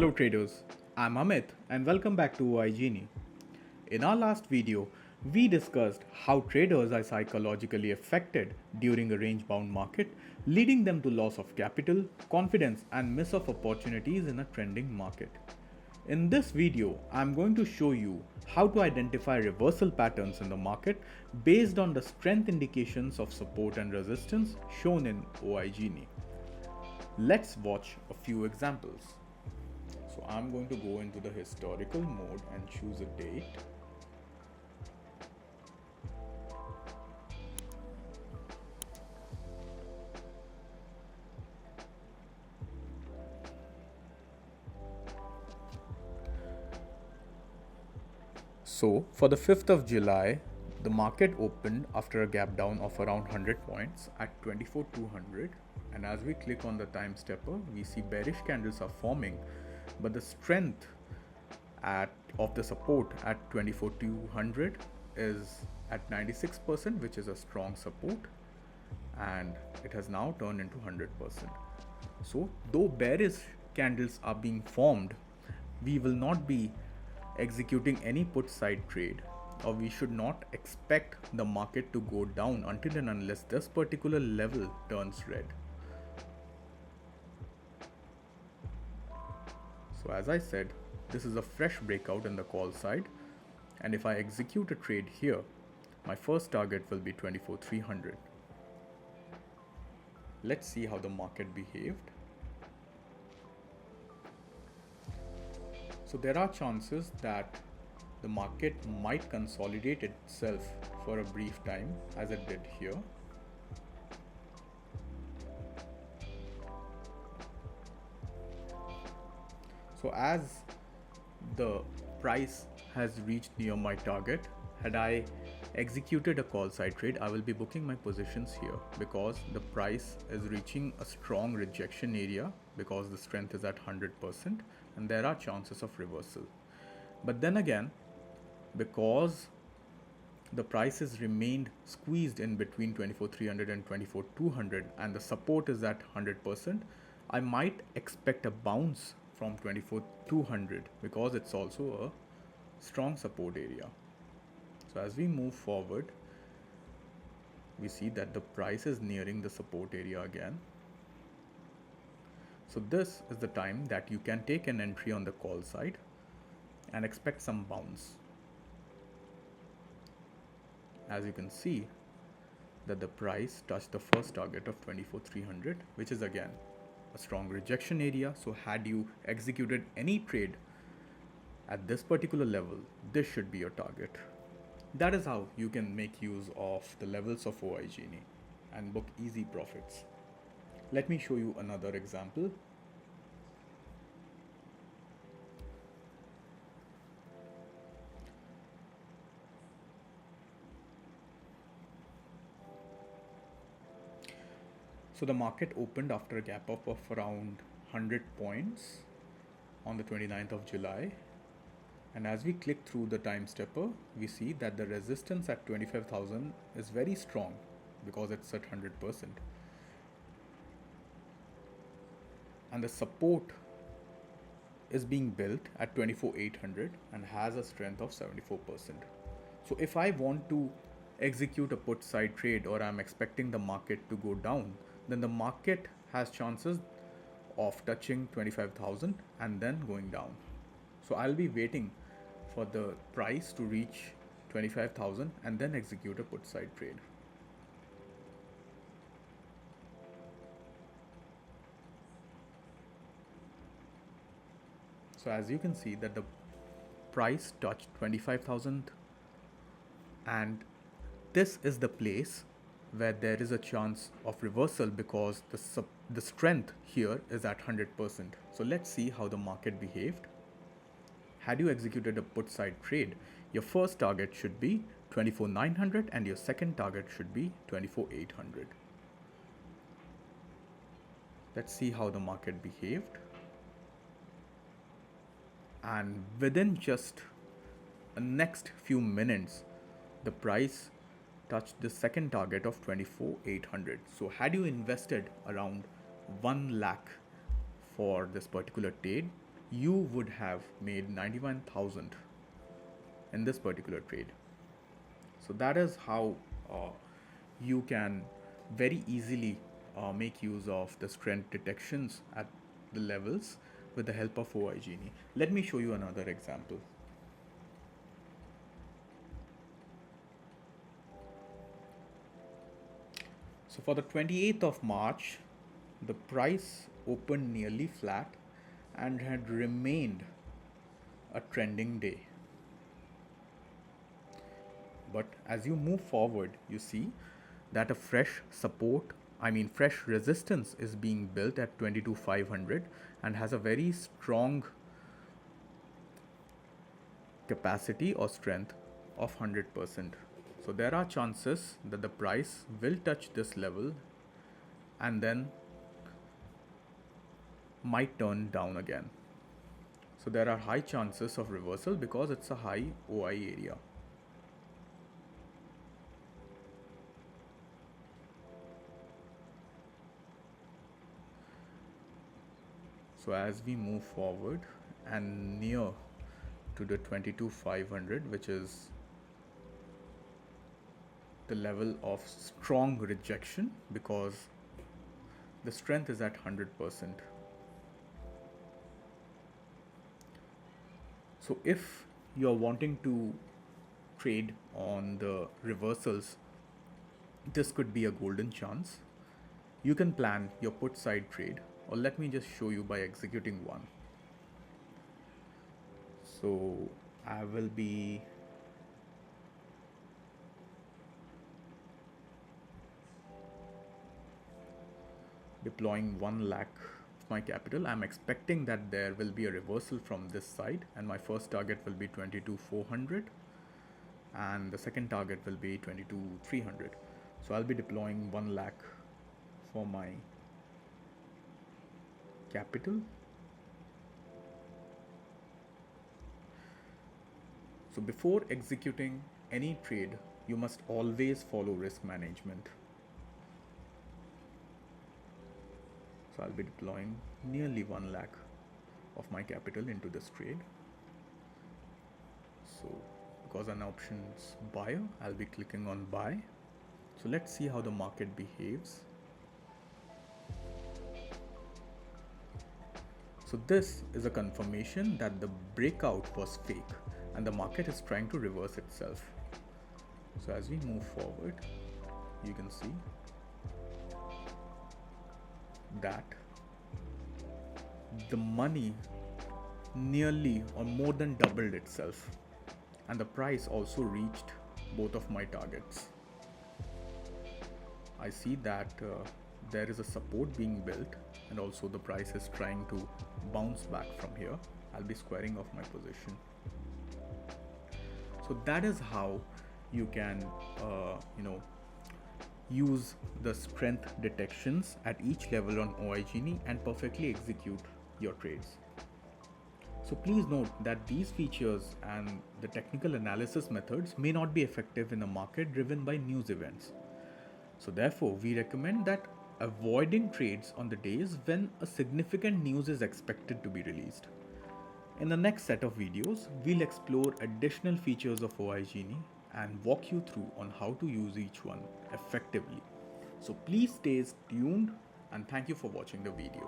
Hello traders, I'm Amit and welcome back to OiGenie. In our last video, we discussed how traders are psychologically affected during a range bound market, leading them to loss of capital, confidence, and miss of opportunities in a trending market. In this video, I'm going to show you how to identify reversal patterns in the market based on the strength indications of support and resistance shown in OiGenie. Let's watch a few examples. So I'm going to go into the historical mode and choose a date. So for the 5th of July, the market opened after a gap down of around 100 points at 24,200, and as we click on the time stepper, we see bearish candles are forming, but the strength of the support at 24,200 is at 96%, which is a strong support, and it has now turned into 100%. So though bearish candles are being formed, we will not be executing any put side trade, or we should not expect the market to go down until and unless this particular level turns red. So as I said, this is a fresh breakout in the call side, and if I execute a trade here, my first target will be 24,300. Let's see how the market behaved. So there are chances that the market might consolidate itself for a brief time, as it did here. So as the price has reached near my target, had I executed a call side trade, I will be booking my positions here because the price is reaching a strong rejection area because the strength is at 100% and there are chances of reversal. But then again, because the prices remained squeezed in between 24,300 and 24,200 and the support is at 100%, I might expect a bounce from 24,200 because it's also a strong support area. So as we move forward, we see that the price is nearing the support area again. So this is the time that you can take an entry on the call side and expect some bounce. As you can see that the price touched the first target of 24,300, which is again a strong rejection area. So had you executed any trade at this particular level, this should be your target. That is how you can make use of the levels of OiGenie and book easy profits. Let me show you another example. So the market opened after a gap up of around 100 points on the 29th of July. And as we click through the time stepper, we see that the resistance at 25,000 is very strong because it's at 100%. And the support is being built at 24,800 and has a strength of 74%. So if I want to execute a put side trade or I'm expecting the market to go down, then the market has chances of touching 25,000 and then going down. So I'll be waiting for the price to reach 25,000 and then execute a put side trade. So as you can see that the price touched 25,000 and this is the place where there is a chance of reversal because the strength here is at 100%. So let's see how the market behaved. Had you executed a put side trade, your first target should be 24,900 and your second target should be 24,800. Let's see how the market behaved. And within just the next few minutes, the price touched the second target of 24,800. So had you invested around 1 lakh for this particular trade, you would have made 91,000 in this particular trade. So that is how you can very easily make use of the strength detections at the levels with the help of OiGenie. Let me show you another example. So for the 28th of March, the price opened nearly flat and had remained a trending day. But as you move forward, you see that a fresh fresh resistance is being built at 22,500 and has a very strong capacity or strength of 100%. So there are chances that the price will touch this level and then might turn down again. So there are high chances of reversal because it's a high OI area. So as we move forward and near to the 22,500, which is the level of strong rejection because the strength is at 100%. So if you're wanting to trade on the reversals, this could be a golden chance. You can plan your put side trade, or let me just show you by executing one. So I will be deploying 1 lakh of my capital. I'm expecting that there will be a reversal from this side, and my first target will be 22,400 and the second target will be 22,300. So I'll be deploying 1 lakh for my capital. So before executing any trade, you must always follow risk management. So I'll be deploying nearly 1 lakh of my capital into this trade. So because I'm an options buyer, I'll be clicking on buy. So let's see how the market behaves. So this is a confirmation that the breakout was fake and the market is trying to reverse itself. So as we move forward, you can see that the money nearly or more than doubled itself, and the price also reached both of my targets. I see that there is a support being built, and also the price is trying to bounce back from here. I'll be squaring off my position. So that is how you can use the strength detections at each level on OiGenie and perfectly execute your trades. So please note that these features and the technical analysis methods may not be effective in a market driven by news events. So therefore, we recommend that avoiding trades on the days when a significant news is expected to be released. In the next set of videos, we'll explore additional features of OiGenie and walk you through on how to use each one effectively. So please stay tuned and thank you for watching the video.